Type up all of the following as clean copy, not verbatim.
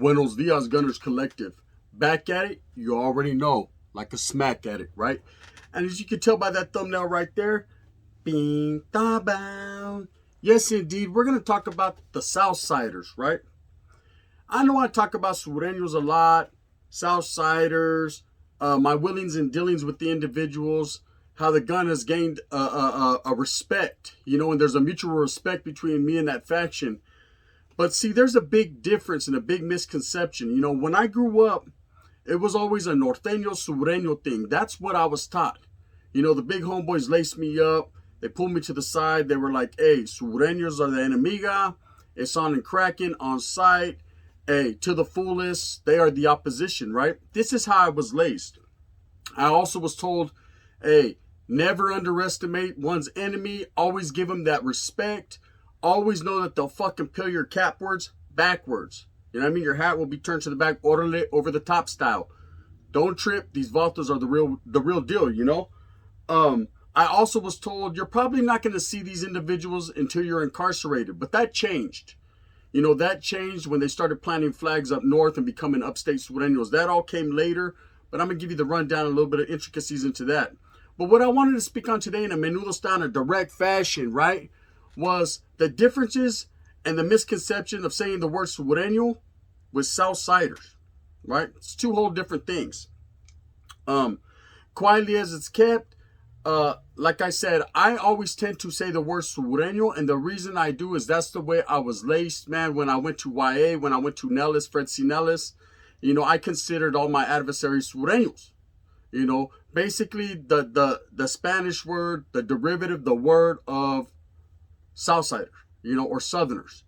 Buenos Dias Gunners Collective. Back at it, you already know, like a smack at it, right? And as you can tell by that thumbnail right there, bing da bound. Yes, indeed, we're going to talk about the Southsiders, right? I know I talk about Sureños a lot, Southsiders, my willings and dealings with the individuals, how the gun has gained a respect, and there's a mutual respect between me and that faction. But see, there's a big difference and a big misconception. When I grew up, it was always a norteño sureño thing. That's what I was taught. The big homeboys laced me up. They pulled me to the side. They were like, hey, sureños are the enemiga. It's on and cracking, on sight. Hey, to the fullest, they are the opposition, right? This is how I was laced. I also was told, hey, never underestimate one's enemy. Always give them that respect. Always know that they'll fucking peel your capwards backwards. You know what I mean? Your hat will be turned to the back, orderly, over the top style. Don't trip. These vatos are the real deal, I also was told you're probably not going to see these individuals until you're incarcerated. But that changed. That changed when they started planting flags up north and becoming upstate Sureños. That all came later, but I'm going to give you the rundown, a little bit of intricacies into that. But what I wanted to speak on today in a menudo style, in a direct fashion, right, was the differences and the misconception of saying the word Sureño with Southsiders, right? It's two whole different things. Quietly as it's kept, like I said, I always tend to say the word Sureño, and the reason I do is that's the way I was laced, man. When I went to YA, when I went to Nellis, Fred C. Nellis, I considered all my adversaries Sureños. Basically the Spanish word, the derivative, the word of Southsiders, or Southerners.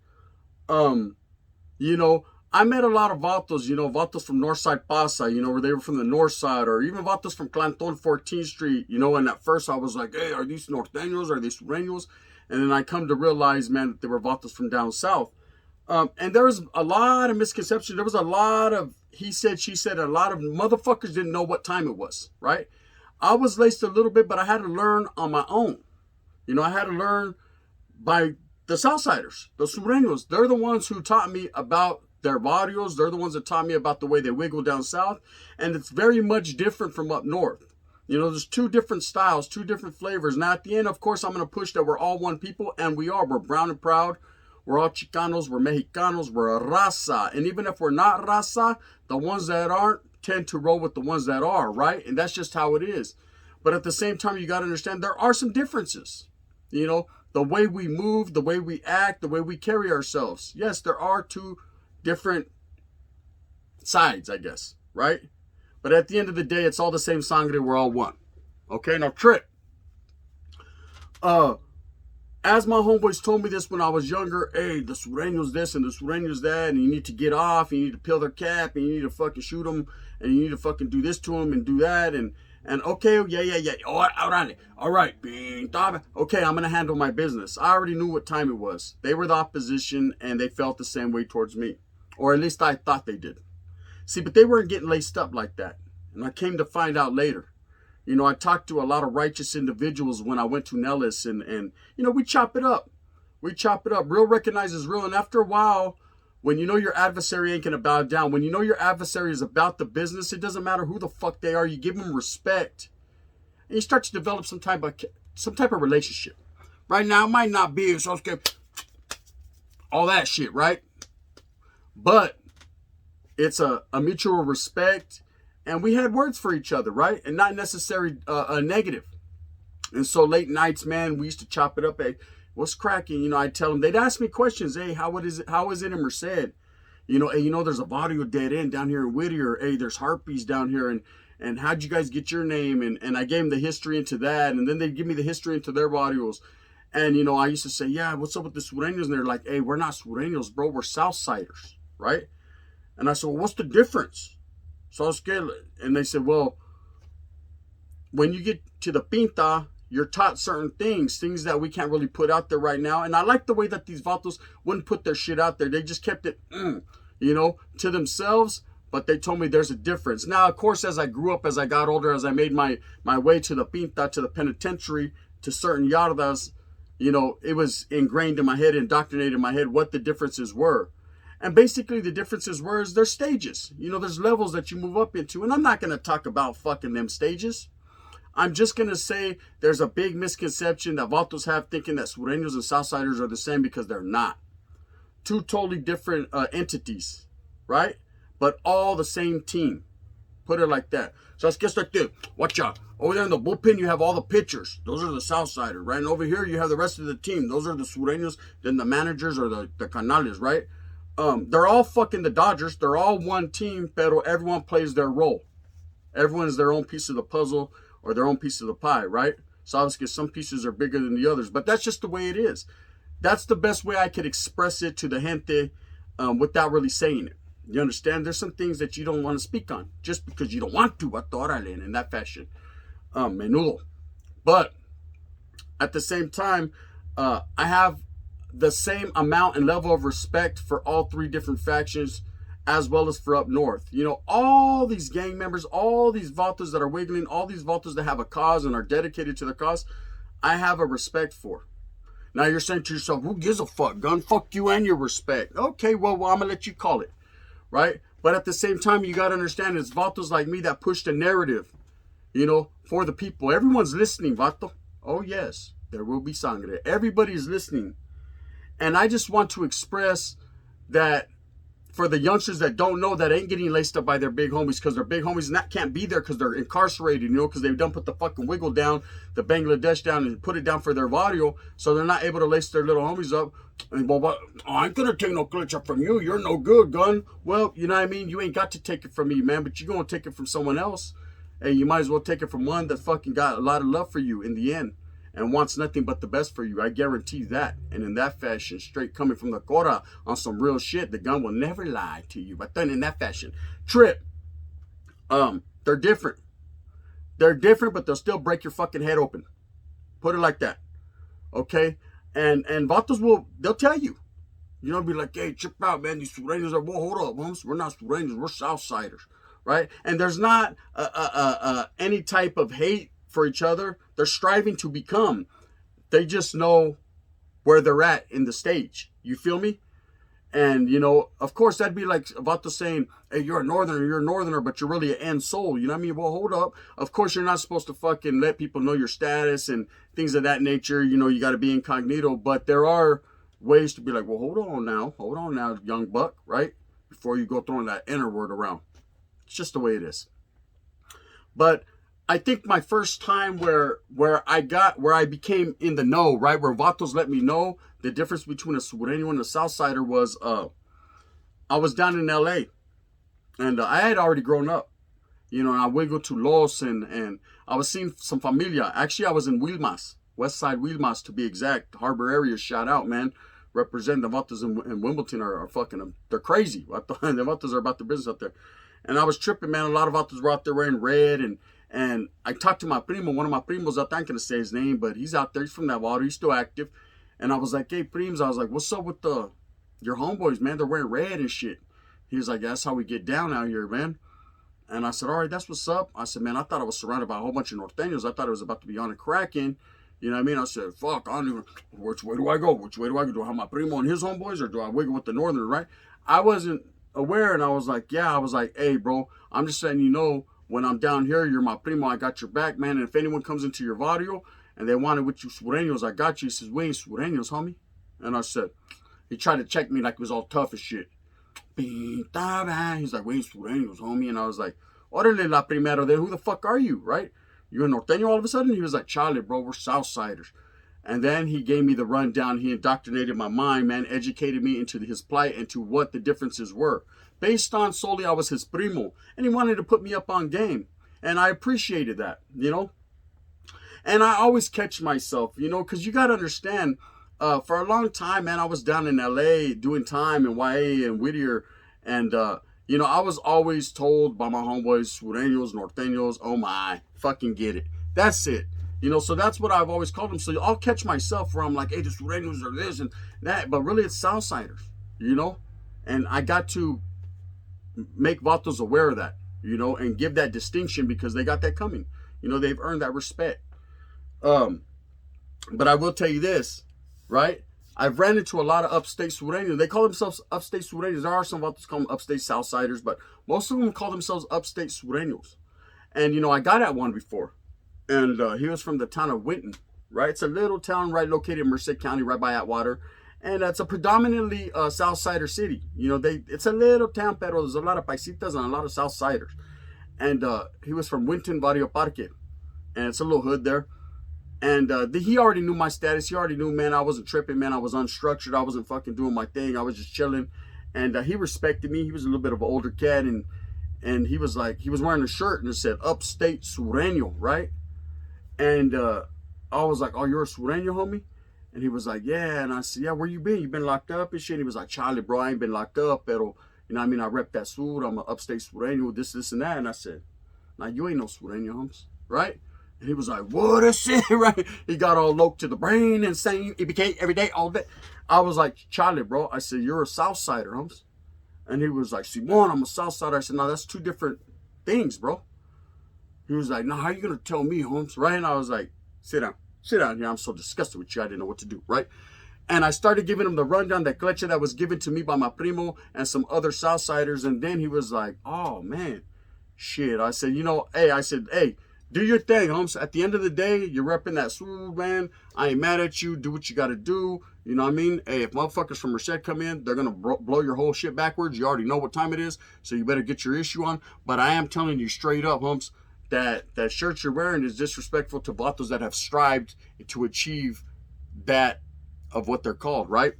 I met a lot of vatos, vatos from Northside Pasa, where they were from the north side, or even vatos from Clanton 14th Street, and at first I was like, hey, are these norteños? Are these sureños? And then I come to realize, man, that they were vatos from down south. And there was a lot of misconceptions. There was a lot of he said, she said. A lot of motherfuckers didn't know what time it was, right? I was laced a little bit, but I had to learn on my own. I had to learn by the Southsiders, the Sureños. They're the ones who taught me about their barrios. They're the ones that taught me about the way they wiggle down south. And it's very much different from up north. There's two different styles, two different flavors. Now, at the end, of course, I'm going to push that we're all one people, and we are. We're brown and proud. We're all Chicanos. We're Mexicanos. We're a raza. And even if we're not raza, the ones that aren't tend to roll with the ones that are, right? And that's just how it is. But at the same time, you got to understand there are some differences. The way we move, the way we act, the way we carry ourselves. Yes, there are two different sides, I guess, right? But at the end of the day, it's all the same sangre. We're all one. Okay, now trip. As my homeboys told me this when I was younger, hey, the Sureños this and the Sureños that, and you need to get off, and you need to peel their cap, and you need to fucking shoot them, and you need to fucking do this to them and do that, and okay, yeah. All right. Okay, I'm going to handle my business. I already knew what time it was. They were the opposition, and they felt the same way towards me. Or at least I thought they did. See, but they weren't getting laced up like that. And I came to find out later. I talked to a lot of righteous individuals when I went to Nellis, and we chop it up. Real recognizes real. And after a while, when your adversary ain't going to bow down, when your adversary is about the business, it doesn't matter who the fuck they are. You give them respect. And you start to develop some type of relationship. Right now, it might not be so all that shit, right? But it's a mutual respect. And we had words for each other, right? And not necessarily a negative. And so late nights, man, we used to chop it up. Hey, what's cracking? I'd tell them, they'd ask me questions. Hey, how is it in Merced? Hey, there's a barrio dead end down here in Whittier. Hey, there's harpies down here. And how'd you guys get your name? And I gave them the history into that. And then they'd give me the history into their barrios. And, I used to say, yeah, what's up with the Sureños? And they're like, hey, we're not Sureños, bro. We're Southsiders, right? And I said, well, what's the difference? So I was scared. And they said, well, when you get to the Pinta, you're taught certain things that we can't really put out there right now. And I like the way that these vatos wouldn't put their shit out there. They just kept it, to themselves. But they told me there's a difference. Now, of course, as I grew up, as I got older, as I made my way to the Pinta, to the penitentiary, to certain yardas, it was ingrained in my head, indoctrinated in my head what the differences were. And basically the difference is there's stages. You know, there's levels that you move up into. And I'm not going to talk about fucking them stages. I'm just going to say there's a big misconception that Vatos have thinking that Sureños and Southsiders are the same, because they're not. Two totally different entities, right? But all the same team. Put it like that. So it's just like this. Watch out. Over there in the bullpen, you have all the pitchers. Those are the Southsiders, right? And over here, you have the rest of the team. Those are the Sureños. Then the managers are the Canales, right? They're all fucking the Dodgers. They're all one team, pero everyone plays their role. Everyone is their own piece of the puzzle or their own piece of the pie, right? So obviously some pieces are bigger than the others, but that's just the way it is. That's the best way I could express it to the gente without really saying it. You understand? There's some things that you don't want to speak on just because you don't want to, in that fashion. Menudo. But at the same time, I have the same amount and level of respect for all three different factions, as well as for up north. You know, all these gang members, all these Vatos that are wiggling, all these Vatos that have a cause and are dedicated to the cause, I have a respect for. Now you're saying to yourself, who gives a fuck, gun? Fuck you and your respect. Okay, well, I'm going to let you call it, right? But at the same time, you got to understand it's Vatos like me that push the narrative, you know, for the people. Everyone's listening, Vato. Oh, yes, there will be sangre. Everybody's listening. And I just want to express that for the youngsters that don't know, that ain't getting laced up by their big homies, because their big homies can't be there because they're incarcerated, you know, because they done put the fucking wiggle down, the Bangladesh down, and put it down for their barrio, so they're not able to lace their little homies up. And, well, I ain't going to take no clutch up from you. You're no good, gun. Well, you know what I mean? You ain't got to take it from me, man, but you're going to take it from someone else. And you might as well take it from one that fucking got a lot of love for you in the end and wants nothing but the best for you. I guarantee that. And in that fashion, straight coming from the Cora on some real shit, the gun will never lie to you. But then in that fashion, Trip, they're different. They're different, but they'll still break your fucking head open. Put it like that. Okay? And Vatos they'll tell you. You know, be like, hey, chip out, man. These Sureños are, well, hold up, homes. We're not Sureños. We're Southsiders. Right? And there's not any type of hate for each other. They're striving to become. They just know where they're at in the stage. You feel me? And, you know, of course, that'd be like Vato saying, hey, you're a northerner, but you're really an end soul. You know what I mean? Well, hold up. Of course, you're not supposed to fucking let people know your status and things of that nature. You know, you got to be incognito. But there are ways to be like, well, hold on now, young buck, right? Before you go throwing that inner word around. It's just the way it is. But I think my first time where I became in the know, right, where Vatos let me know the difference between a Sureño and a Southsider was I was down in LA, and I had already grown up, you know, and I wiggled to Los, and I was seeing some familia. Actually, I was in Wilmas, West Side Wilmas to be exact, Harbor area. Shout out, man. Represent the Vatos in Wimbledon are fucking, they're crazy. The Vatos are about the business out there. And I was tripping, man. A lot of Vatos were out there wearing red, and I talked to my primo, one of my primos out there. I ain't gonna say his name, but he's out there. He's from that water. He's still active. And I was like, hey, prims, I was like, what's up with your homeboys, man? They're wearing red and shit. He was like, that's how we get down out here, man. And I said, all right, that's what's up. I said, man, I thought I was surrounded by a whole bunch of norteños. I thought it was about to be on and cracking. You know what I mean? I said, fuck, I don't even, which way do I go? Which way do I go? Do I have my primo and his homeboys, or do I wiggle with the northern, right? I wasn't aware, and I was like, hey, bro, I'm just letting you know, when I'm down here, you're my primo, I got your back, man. And if anyone comes into your barrio and they want it with you Sureños, I got you. He says, we ain't Sureños, homie. And I said, he tried to check me like it was all tough as shit. He's like, we ain't Sureños, homie. And I was like, orale la primero, then who the fuck are you, right? You a norteño all of a sudden? He was like, Charlie, bro, we're Southsiders. And then he gave me the rundown. He indoctrinated my mind, man, educated me into his plight and to what the differences were. Based on solely I was his primo. And he wanted to put me up on game. And I appreciated that, you know. And I always catch myself, you know, because you got to understand, for a long time, man, I was down in LA doing time in YA and Whittier. And, you know, I was always told by my homeboys, Sureños, norteños, oh my, fucking get it. That's it. You know, so that's what I've always called them. So I'll catch myself where I'm like, hey, the Sureños are this and that. But really, it's Southsiders, you know. And I got to make Vatos aware of that, you know, and give that distinction because they got that coming. You know, they've earned that respect. But I will tell you this, right? I've ran into a lot of upstate Sureños. They call themselves upstate Sureños. There are some of us call them upstate Southsiders, but most of them call themselves upstate Sureños. And, you know, I got at one before. And he was from the town of Winton, right? It's a little town right located in Merced County, right by Atwater. And it's a predominantly Southsider city. You know, it's a little town, pero there's a lot of paisitas and a lot of Southsiders. And he was from Winton, Barrio Parque. And it's a little hood there. And he already knew my status. He already knew, man, I wasn't tripping, man. I was unstructured. I wasn't fucking doing my thing. I was just chilling. And he respected me. He was a little bit of an older cat. And he was like, he was wearing a shirt and it said Upstate Sureño, right? And I was like, oh, you're a Sureño, homie? And he was like, yeah. And I said, yeah, where you been? You been locked up and shit? And he was like, Charlie, bro, I ain't been locked up. Pero, you know what I mean? I rep that sur. I'm an upstate Sureño, this, and that. And I said, nah, you ain't no Sureño, homes, right? And he was like, what a shit, right? He got all low to the brain and saying, it became every day, all day. I was like, Charlie, bro. I said, you're a Southsider, homes. And he was like, Simon, I'm a Southsider. I said, no, that's two different things, bro. He was like, no, how you going to tell me, Holmes, right? And I was like, sit down here. I'm so disgusted with you. I didn't know what to do, right? And I started giving him the rundown, that cleche that was given to me by my primo and some other Southsiders. And then he was like, oh, man, shit. I said, hey, do your thing, Holmes. At the end of the day, you're repping that sur, man. I ain't mad at you. Do what you got to do. You know what I mean? Hey, if motherfuckers from Merced come in, they're going to blow your whole shit backwards. You already know what time it is, so you better get your issue on. But I am telling you straight up, Holmes, that shirt you're wearing is disrespectful to vatos that have strived to achieve that of what they're called, right?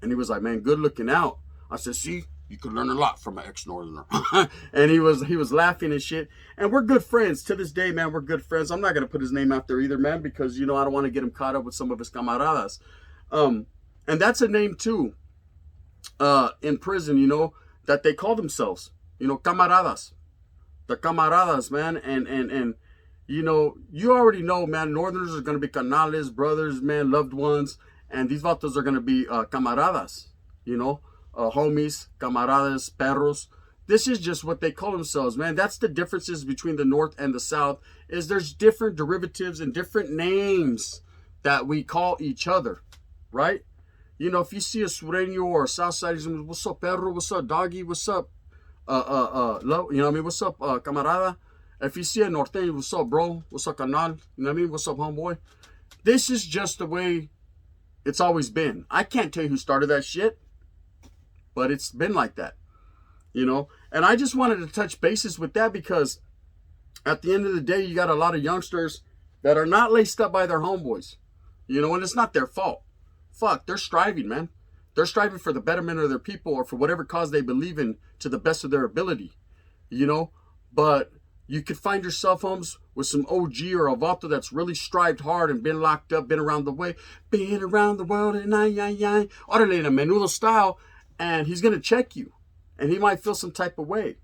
And he was like, man, good looking out. I said, see, you could learn a lot from an ex-Northerner. And he was laughing and shit. And we're good friends. To this day, man, we're good friends. I'm not going to put his name out there either, man, because, you know, I don't want to get him caught up with some of his camaradas. And that's a name, too, in prison, you know, that they call themselves, you know, camaradas. The camaradas, man. And you know, you already know, man, Northerners are going to be canales, brothers, man, loved ones. And these vatos are going to be camaradas, you know. Homies, camaradas, perros. This is just what they call themselves, man. That's the differences between the North and the South, is there's different derivatives and different names that we call each other, right? You know, if you see a Sureño or a Southsider, what's up, perro? What's up, doggy? What's up, love? You know what I mean? What's up, camarada? If you see a Norteño, what's up, bro? What's up, canal? You know what I mean? What's up, homeboy? This is just the way it's always been. I can't tell you who started that shit, but it's been like that, you know? And I just wanted to touch bases with that because at the end of the day, you got a lot of youngsters that are not laced up by their homeboys, you know, and it's not their fault. Fuck, they're striving, man. They're striving for the betterment of their people or for whatever cause they believe in to the best of their ability, you know? But you could find yourself, Holmes, with some OG or a vato that's really strived hard and been locked up, been around the world, and orale in a menudo style, and he's going to check you, and he might feel some type of way,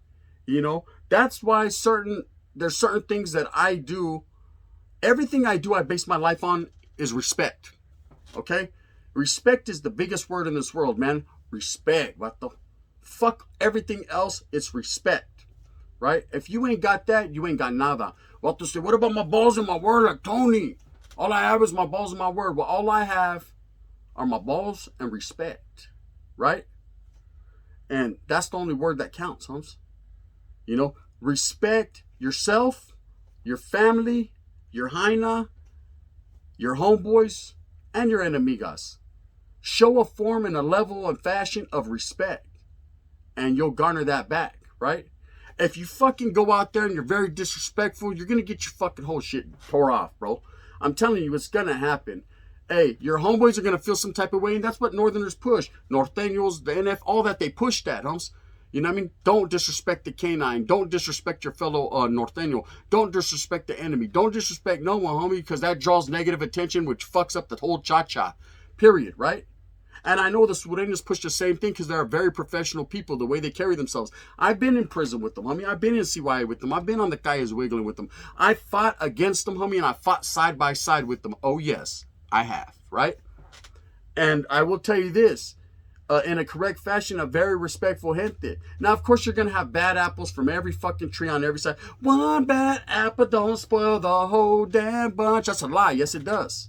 you know? That's why there's certain things that I do. Everything I do, I base my life on is respect, okay? Respect is the biggest word in this world, man. Respect, vato. Fuck everything else, it's respect, right? If you ain't got that, you ain't got nada. Vato say, what about my balls and my word like Tony? All I have is my balls and my word. Well, all I have are my balls and respect, right? And that's the only word that counts, Holmes. You know, respect yourself, your family, your hyena, your homeboys, and your enemigas. Show a form and a level and fashion of respect, and you'll garner that back, right? If you fucking go out there and you're very disrespectful, you're going to get your fucking whole shit tore off, bro. I'm telling you, it's going to happen. Hey, your homeboys are going to feel some type of way, and that's what Northerners push. Norteños, the NF, all that, they push that, Holmes. You know what I mean? Don't disrespect the canine. Don't disrespect your fellow Norteño. Don't disrespect the enemy. Don't disrespect no one, homie, because that draws negative attention, which fucks up the whole cha-cha. Period, right? And I know the Sureños push the same thing because they're very professional people, the way they carry themselves. I've been in prison with them, homie. I've been in CYA with them. I've been on the calles wiggling with them. I fought against them, homie, and I fought side by side with them. Oh, yes, I have, right? And I will tell you this. In a correct fashion, a very respectful gente. Now, of course, you're going to have bad apples from every fucking tree on every side. One bad apple don't spoil the whole damn bunch. That's a lie. Yes, it does.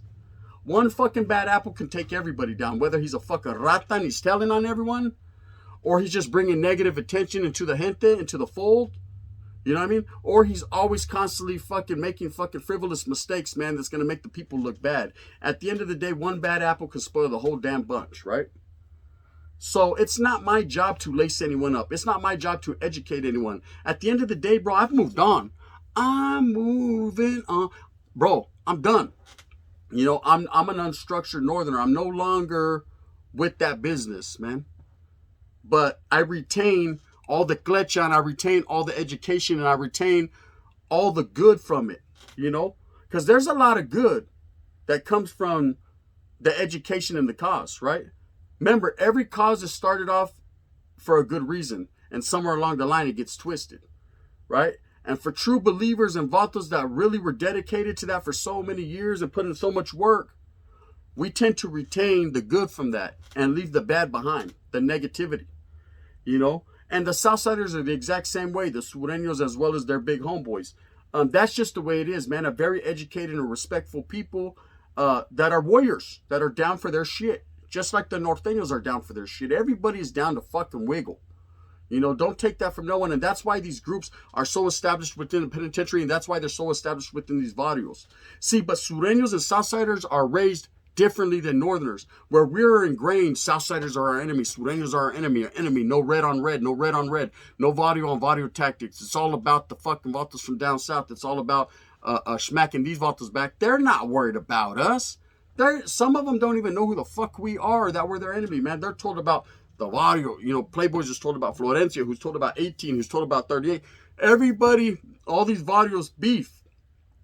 One fucking bad apple can take everybody down, whether he's a fucking rata and he's telling on everyone, or he's just bringing negative attention into the gente, into the fold. You know what I mean? Or he's always constantly fucking making fucking frivolous mistakes, man, that's going to make the people look bad. At the end of the day, one bad apple can spoil the whole damn bunch, right? So it's not my job to lace anyone up. It's not my job to educate anyone. At the end of the day, bro, I've moved on. I'm moving on. Bro, I'm done. You know, I'm an unstructured northerner. I'm no longer with that business, man. But I retain all the klecha, and I retain all the education, and I retain all the good from it, you know? Because there's a lot of good that comes from the education and the cause, right? Remember, every cause is started off for a good reason, and somewhere along the line it gets twisted, right? And for true believers and vatos that really were dedicated to that for so many years and put in so much work, we tend to retain the good from that and leave the bad behind, the negativity, you know? And the Southsiders are the exact same way, the Sureños as well as their big homeboys. That's just the way it is, man. A very educated and respectful people that are warriors, that are down for their shit. Just like the Norteños are down for their shit. Everybody's down to fucking wiggle. You know, don't take that from no one. And that's why these groups are so established within the penitentiary. And that's why they're so established within these barrios. See, but Sureños and Southsiders are raised differently than Northerners. Where we're ingrained, Southsiders are our enemy. Sureños are our enemy. No red on red. No red on red. No barrio on barrio tactics. It's all about the fucking vatos from down south. It's all about smacking these vatos back. They're not worried about us. Some of them don't even know who the fuck we are, that we're their enemy, man. They're told about the barrio. You know, Playboy's just told about Florencia, who's told about 18, who's told about 38. Everybody, all these barrios beef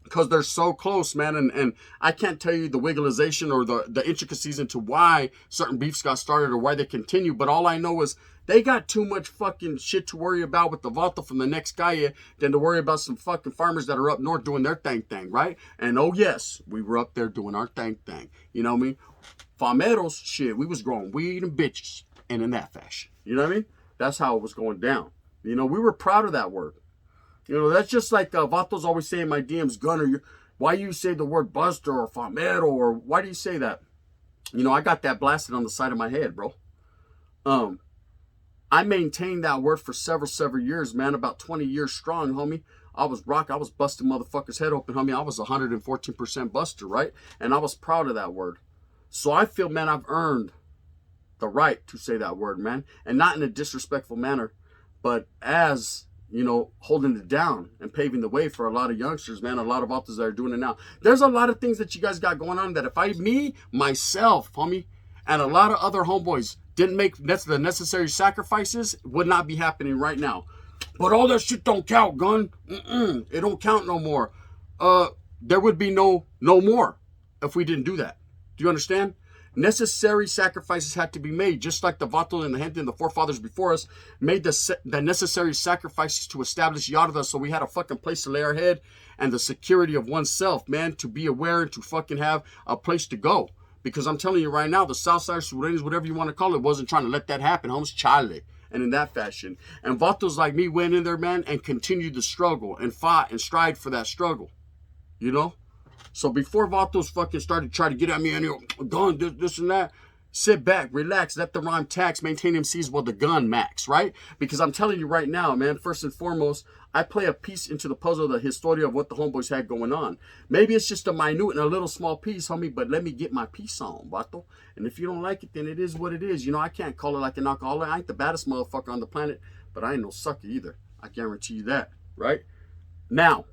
because they're so close, man. And I can't tell you the wiggleization or the intricacies into why certain beefs got started or why they continue. But all I know is they got too much fucking shit to worry about with the vato from the next calle than to worry about some fucking farmers that are up north doing their thing, right? And oh yes, we were up there doing our thing. You know what I mean? Farmeros, shit, we was growing weed and bitches. And in that fashion. You know what I mean? That's how it was going down. You know, we were proud of that word. You know, that's just like vatos always say in my DMs, Gunner, why you say the word buster or farmero, or why do you say that? You know, I got that blasted on the side of my head, bro. I maintained that word for several years, man. About 20 years strong, homie. I was busting motherfuckers' head open, homie. I was 114% buster, right? And I was proud of that word. So I feel, man, I've earned the right to say that word, man. And not in a disrespectful manner, but as, you know, holding it down and paving the way for a lot of youngsters, man. A lot of authors that are doing it now. There's a lot of things that you guys got going on that if myself, homie, and a lot of other homeboys didn't make the necessary sacrifices, would not be happening right now. But all that shit don't count, Gun. It don't count no more. There would be no more if we didn't do that. Do you understand? Necessary sacrifices had to be made, just like the vato and the gente and the forefathers before us made the necessary sacrifices to establish Yarda, so we had a fucking place to lay our head and the security of oneself, man, to be aware and to fucking have a place to go. Because I'm telling you right now, the Southsiders, Sureños, whatever you want to call it, wasn't trying to let that happen, homes, chale. And in that fashion. And vatos like me went in there, man, and continued the struggle and fought and strived for that struggle. You know? So before vatos fucking started trying to get at me and gun, this and that, sit back, relax, let the rhyme tax, maintain MCs while the gun max, right? Because I'm telling you right now, man, first and foremost, I play a piece into the puzzle, the historia of what the homeboys had going on. Maybe it's just a minute and a little small piece, homie, but let me get my piece on, vato. And if you don't like it, then it is what it is. You know, I can't call it like an alcoholic. I ain't the baddest motherfucker on the planet, but I ain't no sucker either. I guarantee you that, right? Now,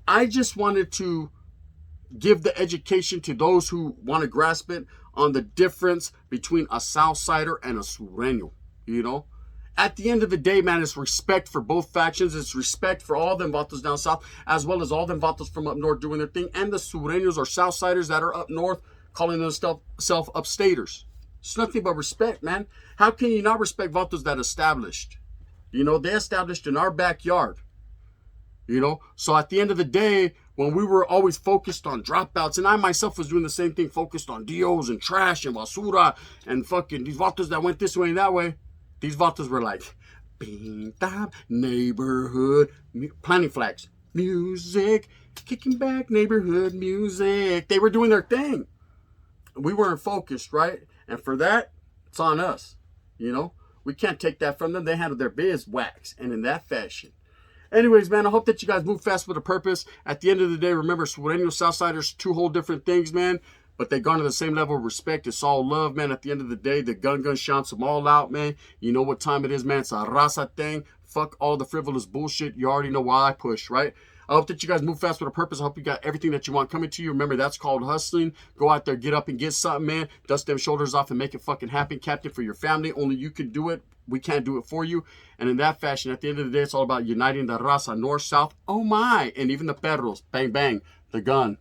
I just wanted to give the education to those who want to grasp it on the difference between a Southsider and a Sureño, you know? At the end of the day, man, it's respect for both factions. It's respect for all them vatos down south, as well as all them vatos from up north doing their thing, and the Sureños or Southsiders that are up north calling themselves upstaters. It's nothing but respect, man. How can you not respect vatos that established? You know, they established in our backyard. You know, so at the end of the day, when we were always focused on dropouts, and I myself was doing the same thing, focused on Dios and trash and basura and fucking these vatos that went this way and that way, these vatos were like, neighborhood, planting flags, music, kicking back neighborhood music. They were doing their thing. We weren't focused, right? And for that, it's on us. You know, we can't take that from them. They handled their biz wax and in that fashion. Anyways, man, I hope that you guys move fast with a purpose. At the end of the day, remember, Sureños, Southsiders, two whole different things, man. But they gone to the same level of respect. It's all love, man. At the end of the day, the gun shouts them all out, man. You know what time it is, man. It's a raza thing. Fuck all the frivolous bullshit. You already know why I push, right? I hope that you guys move fast with a purpose. I hope you got everything that you want coming to you. Remember, that's called hustling. Go out there, get up and get something, man. Dust them shoulders off and make it fucking happen, Captain, for your family. Only you can do it. We can't do it for you. And in that fashion, at the end of the day, it's all about uniting the raza, north, south, oh my, and even the perros. Bang, bang, the gun.